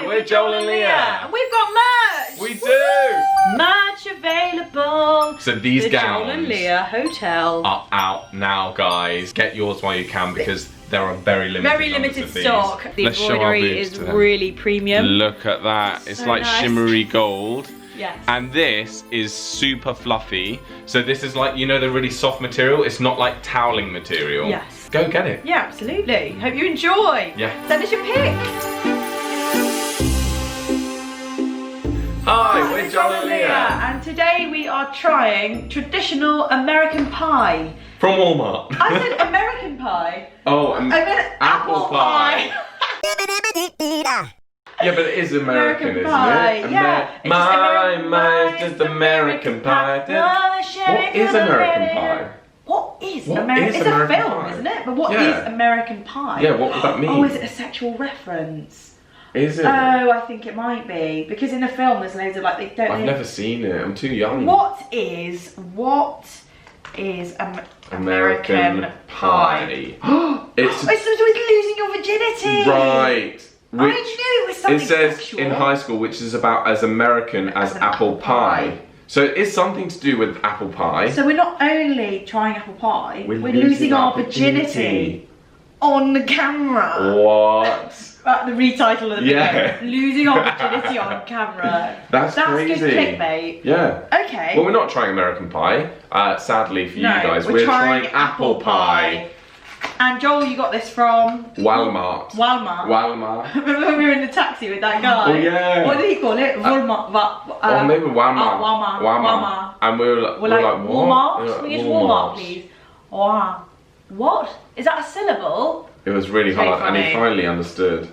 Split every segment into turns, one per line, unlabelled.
Hi, we're Joel and Lia.
And we've got merch.
We do.
Merch available.
So these gowns
Joel and Lia Hotel
are out now, guys. Get yours while you can because there are very limited
stock. The embroidery is really premium.
Look at that. It's
So
like
nice.
shimmery gold.
Yes.
And this is super fluffy. So this is like, you know, the really soft material. It's not like toweling material.
Yes.
Go get it.
Yeah, absolutely. Hope you enjoy.
Yeah.
Send us your pics.
Hi, we're Joel and Lia.
And today we are trying traditional American pie.
From Walmart.
I said American pie.
Oh,
I meant apple pie.
Yeah, but it is American, isn't
pie.
it?
Yeah.
Mine's just American pie. What is American pie?
What is
What
American?
is
It's
American
a film,
pie?
isn't it? But what
Yeah.
is American Pie?
Yeah, what would that mean?
Oh, is it a sexual reference?
Is it?
Oh, I think it might be because in the film there's loads of like they don't.
I've never seen it. I'm too young.
What is American Pie?
It's
It's with losing your virginity.
right.
I knew it was something
It says
sexual.
in high school, which is about as American as apple pie. So it is something to do with apple pie.
So we're not only trying apple pie, we're losing our virginity on the camera.
What?
The retitle of the video.
Yeah.
Losing our virginity on camera.
That's crazy.
Good clickbait.
Yeah.
Okay.
Well, we're not trying American Pie. Sadly for you guys,
we're trying apple pie. And Joel, you got this from
Walmart.
Walmart. Remember when we were in the taxi with that guy?
Oh yeah.
What did he call it? Walmart.
Or maybe Walmart.
Walmart.
And we were like,
Walmart.
what?
Can we use Walmart, please? Wow. What? Is that a syllable?
It was really hard, and he
funny.
finally understood.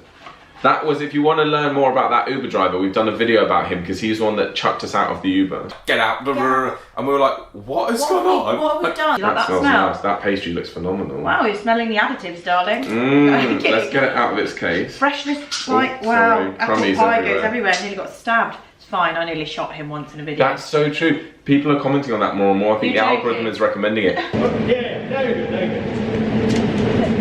That was, if you want to learn more about that Uber driver, we've done a video about him because he's the one that chucked us out of the Uber. Get out, and we were like, what has gone on?
What have we done? You like that
smells
smell?
nice. That pastry looks phenomenal.
Wow, you're smelling the additives, darling. Okay.
Let's get it out of its case.
Freshness, right?
Oh,
Wow.
sorry.
Apple
Crummies
pie goes
everywhere.
everywhere. I nearly got stabbed. It's fine. I nearly shot him once in a video.
That's so true. People are commenting on that more and more. I think the
You're
algorithm
joking.
is recommending it.
Yeah, no good.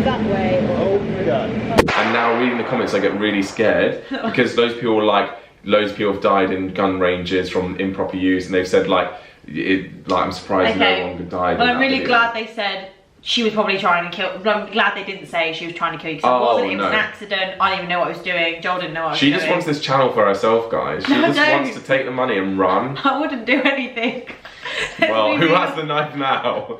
that way.
Oh my god.
And now reading the comments, I get really scared because those people were like, loads of people have died in gun ranges from improper use, and they've said like, I'm surprised no one died.
Well,
in
I'm
that
really
video.
glad they said she was probably trying to kill. I'm glad they didn't say she was trying to kill you.
Oh,
It was
no.
an accident. I didn't even know what I was doing. Joel didn't know what I was
She
doing.
just wants this channel for herself, guys. She
No, I
just
don't.
wants to take the money and run.
I wouldn't do anything.
Well, who has the knife now?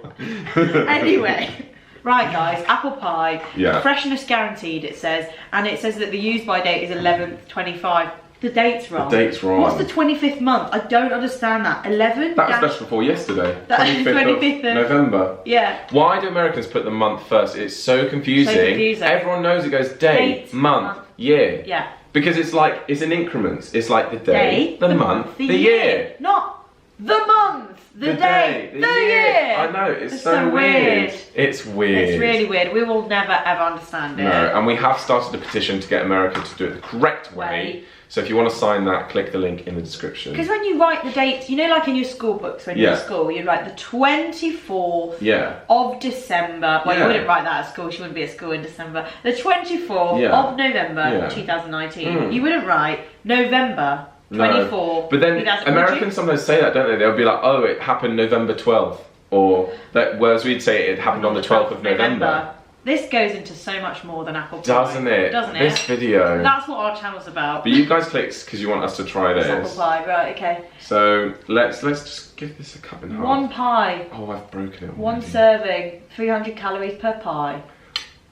Anyway. Right guys, apple pie,
Yeah.
freshness guaranteed it says, and it says that the use by date is 11th 25. The date's wrong.
The date's wrong.
What's the 25th month? I don't understand that. 11?
That was best before yesterday.
That-
25th of November.
Yeah.
Why do Americans put the month first? It's so confusing.
So confusing.
Everyone knows it goes day,
Date,
month,
month.
year.
Yeah.
Because it's like, it's in increments. It's like the day, the month, the
year.
year.
Not the month, the day, the year.
I know, it's
It's
so
so
weird.
weird.
It's weird.
It's really weird. We will never ever understand it.
No, and we have started a petition to get America to do it the correct way. So if you want to sign that, click the link in the description.
Because when you write the dates, you know, like in your school books, when you're
Yeah.
at school, you write the 24th
Yeah.
of December. Well,
Yeah.
you wouldn't write that at school. She wouldn't be at school in December. The 24th
Yeah.
of November,
Yeah.
2019. You wouldn't write November 24.
No. But then
2000, would
Americans
you?
sometimes say that, don't they? They'll be like, oh, it happened November 12th. Or, that, whereas we'd say it happened on the 12th of November.
This goes into so much more than apple pie.
Doesn't it?
Doesn't it?
This video.
That's what our channel's about.
But you guys clicked because you want us to try
It's
this.
apple pie, right, okay.
So let's just give this a cut in half.
One pie,
Oh, I've broken it.
one
already.
serving, 300 calories per pie.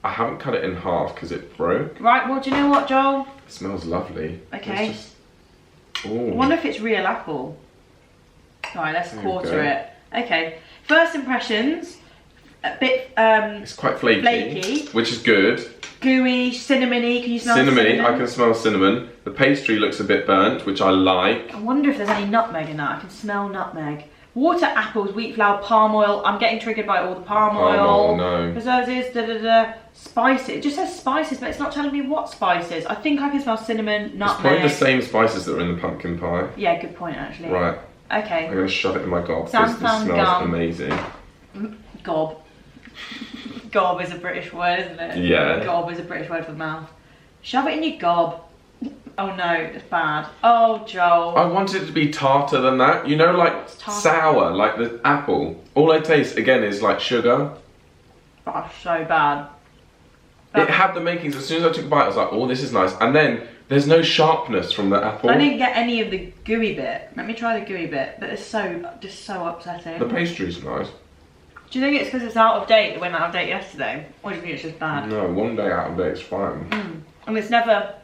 I haven't cut it in half because it broke.
Right, well, do you know what, Joel?
It smells lovely.
Okay.
Let's just...
I
Ooh.
wonder if it's real apple. Alright, let's
There we
quarter
go.
it. Okay, first impressions, a bit
It's quite flaky,
flaky.
which is good.
gooey, cinnamony. Can you smell the
Cinnamony,
cinnamon?
I can smell cinnamon. The pastry looks a bit burnt, which I like.
I wonder if there's any nutmeg in that. I can smell nutmeg. Water, apples, wheat flour, palm oil. I'm getting triggered by all the palm oil.
No.
Preservatives, spices. It just says spices, but it's not telling me what spices. I think I can smell cinnamon, nutmeg.
It's probably the same spices that are in the pumpkin pie.
Yeah, good point actually.
Right.
Okay.
I'm going to shove it in my gob.
Sounds
This smells
gum.
amazing.
Gob. Gob is a British word, isn't it?
Yeah.
Gob is a British word for mouth. Shove it in your gob. Oh no, it's bad. Oh, Joel.
I wanted it to be tartar than that. You know, like sour, like the apple. All I taste again is like sugar.
Oh, so bad.
It had the makings. As soon as I took a bite, I was like, oh, this is nice. And then there's no sharpness from the apple.
I didn't get any of the gooey bit. Let me try the gooey bit, but it's just so upsetting.
The pastry's nice.
Do you think it's because it's out of date? It went out of date yesterday, or do you think it's just bad?
No, one day out of date is fine.
And it's never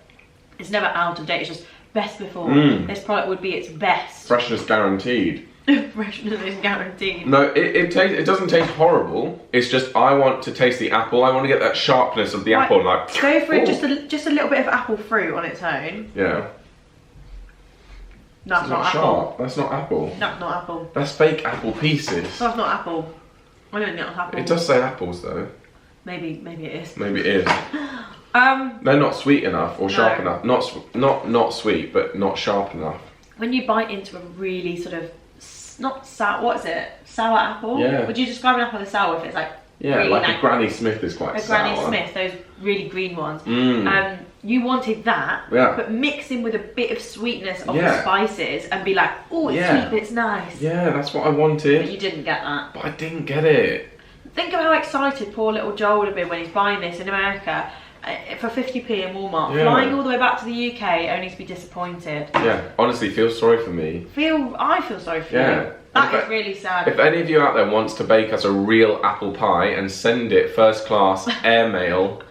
out of date. It's just best before. This product would be its best.
Freshness guaranteed.
Freshness is guaranteed.
No, it doesn't taste horrible. It's just I want to taste the apple. I want to get that sharpness of the apple. Like
go for it. Just a little bit of apple fruit on its own.
Yeah.
That's not apple.
Sharp. That's not apple.
That's not apple.
That's fake apple pieces.
That's not apple. I don't think that's apple.
It does say apples though.
Maybe it is.
Maybe it is. They're not sweet enough or sharp enough. Not sweet, but not sharp enough.
When you bite into a really sort of not sour, what is it? Sour apple?
Yeah.
Would you describe an apple as sour if it's like really
like a Granny Smith is quite sour.
A Granny Smith, those really green ones. You wanted that, but mix in with a bit of sweetness of the spices and be like, oh, it's sweet, but it's nice.
Yeah, that's what I wanted.
But you didn't get that.
But I didn't get it.
Think of how excited poor little Joel would have been when he's buying this in America for 50p in Walmart, flying all the way back to the UK only to be disappointed.
Yeah, honestly, feel sorry for me.
I feel sorry for you. That is really sad.
If any of you out there wants to bake us a real apple pie and send it first class airmail,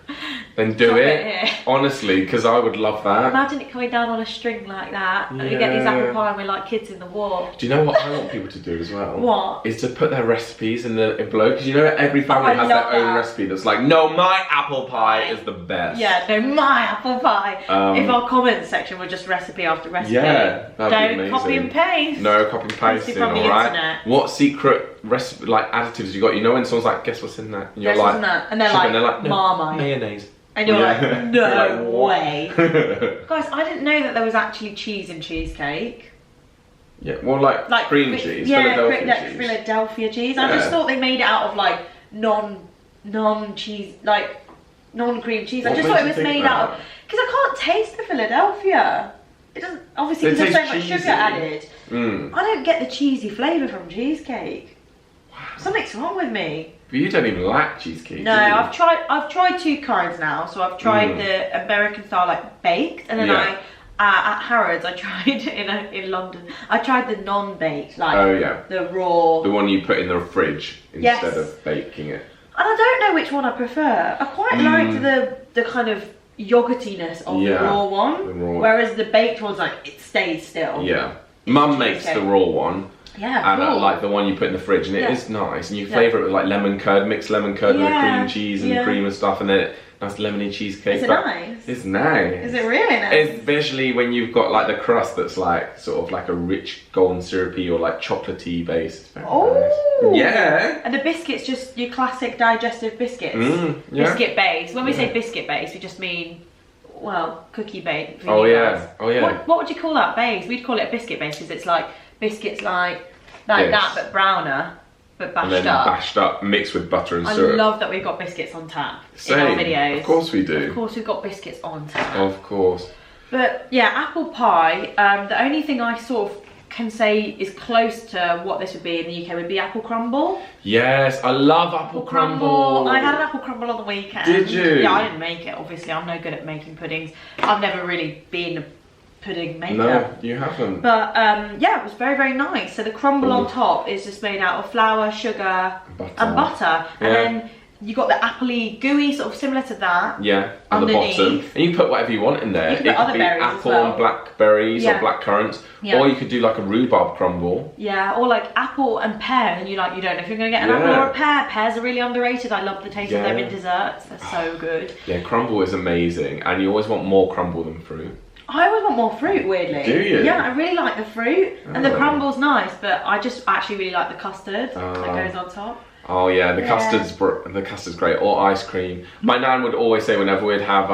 then do it. Honestly, because I would love that.
Imagine it coming down on a string like that, and we get these apple pie and we're like kids in the war.
Do you know what I want people to do as well?
What?
Is to put their recipes in the envelope, because you know every family has their own recipe that's like, no, my apple pie is the best.
Yeah, no, my apple pie. If our comments section were just recipe after recipe.
Yeah, that'd be amazing.
Don't copy and paste.
No copy and pasting, alright? What secret recipe, like additives you got? You know when someone's like, guess what's in that? And you're like,
and they're like,
no,
Marmite.
mayonnaise.
And you're like, no way. Guys, I didn't know that there was actually cheese in cheesecake.
Yeah, well, like cream cheese,
Philadelphia cheese. I just thought they made it out of like non-cheese, like non-cream cheese. I just thought it was made out of, because I can't taste the Philadelphia. It doesn't, obviously because there's so much sugar added. I don't get the cheesy flavour from cheesecake. Wow. Something's wrong with me.
But you don't even like cheesecake.
No, I've tried two kinds now. So I've tried the American style, like baked, and then at Harrods I tried in London. I tried the non-baked, like the raw.
The one you put in the fridge instead of baking it. And
I don't know which one I prefer. I quite like the kind of yogurtiness of the raw one, whereas the baked one's like it stays still.
Yeah, Mum makes the raw one.
Yeah,
and I like the one you put in the fridge, and it is nice. And you flavour it with like lemon curd, mixed lemon curd with cream cheese and cream and stuff, and then nice lemony cheesecake.
Is it nice?
It's nice.
Is it really nice?
It's visually when you've got like the crust that's like sort of like a rich golden syrupy or like chocolatey based.
Oh,
nice. Yeah.
And the biscuits, just your classic digestive biscuits. Biscuit base. When we say biscuit base, we just mean, well, cookie base.
Oh yeah.
What would you call that base? We'd call it a biscuit base because it's like biscuits like that, but browner, but bashed up,
mixed with butter and syrup.
I love that we've got biscuits on tap in our videos.
Of course we do.
Of course we've got biscuits on tap.
Of course.
But yeah, apple pie. The only thing I sort of can say is close to what this would be in the UK would be apple crumble.
Yes, I love apple crumble.
I had an apple crumble on the weekend.
Did you?
Yeah, I didn't make it. Obviously, I'm no good at making puddings. I've never really been a pudding maker.
No, you haven't.
But yeah, it was very, very nice. So the crumble on top is just made out of flour, sugar, and butter. And then you got the appley gooey, sort of similar to that.
Yeah, on the bottom. And you put whatever you want in there.
You can put other berries
apple
as well.
And blackberries or black currants. Yeah. Or you could do like a rhubarb crumble.
Yeah, or like apple and pear, and you don't know if you're going to get an apple or a pear. Pears are really underrated. I love the taste of them in desserts. They're so good. Yeah,
crumble is amazing. And you always want more crumble than fruit.
I always want more fruit, weirdly.
Do you?
Yeah, I really like the fruit. And the crumble's nice, but I just actually really like the custard that goes on top.
Oh yeah, the custard's great, or ice cream. My nan would always say whenever we'd have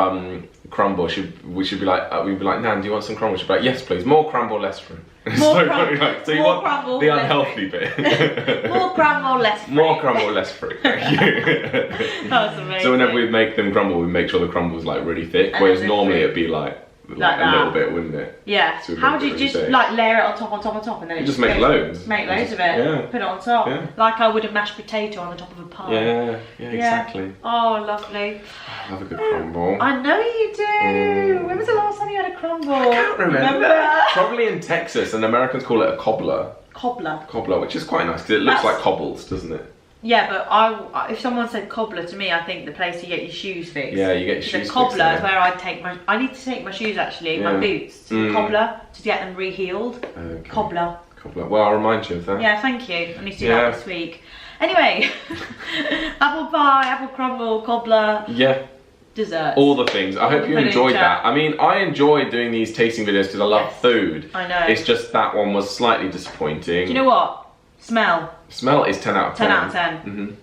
crumble, we should be like, we'd be like, Nan, do you want some crumble? She'd be like, yes please, more crumble, less fruit.
More crumble,
so you want crumble, the unhealthy bit.
More crumble, less fruit.
More crumble, less fruit. Thank you.
That was amazing.
So whenever we make them crumble, we make sure the crumble's like really thick, whereas normally it'd be like like a little bit, wouldn't it?
Yeah. How would you just like layer it on top, and then
you just make loads.
Make loads of it. Yeah. Put it on top, like I would a mashed potato on the top of a pie.
Yeah, exactly.
Oh, lovely.
I love a good crumble.
I know you do. When was the last time you had a crumble?
I can't remember. Probably in Texas, and Americans call it a cobbler. Cobbler, which is quite nice because it looks like cobbles, doesn't it?
Yeah, but if someone said cobbler to me, I think the place you get your shoes fixed.
Yeah, you get your shoes fixed.
The cobbler is where I need to take my shoes actually, my boots, to the cobbler to get them re-heeled. Okay. Cobbler.
Well, I'll remind you of that.
Yeah, thank you. I need to do that this week. Anyway, apple pie, apple crumble, cobbler.
Yeah.
Desserts.
All the things. I hope you enjoyed that. I mean, I enjoy doing these tasting videos because I love food.
I know.
It's just that one was slightly disappointing.
Do you know what? Smell
is 10 out of 10.
10 out of 10. Mm-hmm.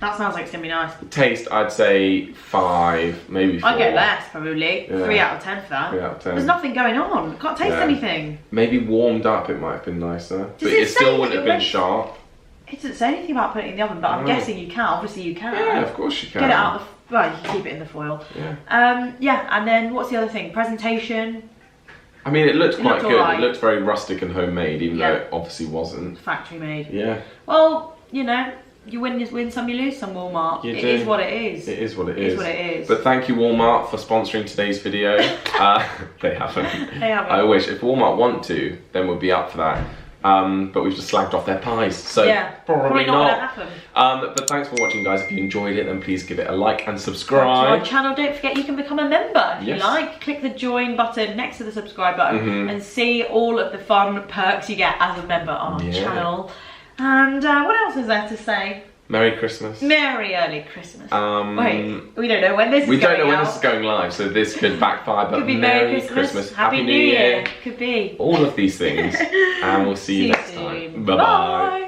That smells like it's going to be nice.
Taste, I'd say 5, maybe 4.
I'd get less, probably. 3 out of 10 for that.
3 out of 10.
There's nothing going on. Can't taste anything.
Maybe warmed up it might have been nicer. But it still wouldn't have been sharp.
It doesn't say anything about putting it in the oven, but I'm guessing you can. Obviously you can.
Yeah, of course you can.
Get it out of the... Well, you can keep it in the foil. Yeah. And then what's the other thing? Presentation.
I mean, it looked quite good.
Right.
It looked very rustic and homemade, even though it obviously wasn't.
Factory made.
Yeah.
Well, you know, you win some, you lose some, Walmart. It is what it is.
It is what it
is.
It is what it is. But thank you, Walmart, for sponsoring today's video. They haven't. They haven't. I wish. If Walmart want to, then we'd be up for that. But we've just slagged off their pies, so probably not. But thanks for watching, guys. If you enjoyed it, then please give it a like and subscribe
to our channel. Don't forget you can become a member if you like. Click the join button next to the subscribe button and see all of the fun perks you get as a member on our channel. And what else is there to say?
Merry Christmas.
Merry early Christmas. Wait, we don't know when this is going out.
We don't know when this is going live, so this could backfire, but
could be
Merry Christmas.
Happy New Year. Could be.
All of these things. And we'll see you next time. Bye-bye.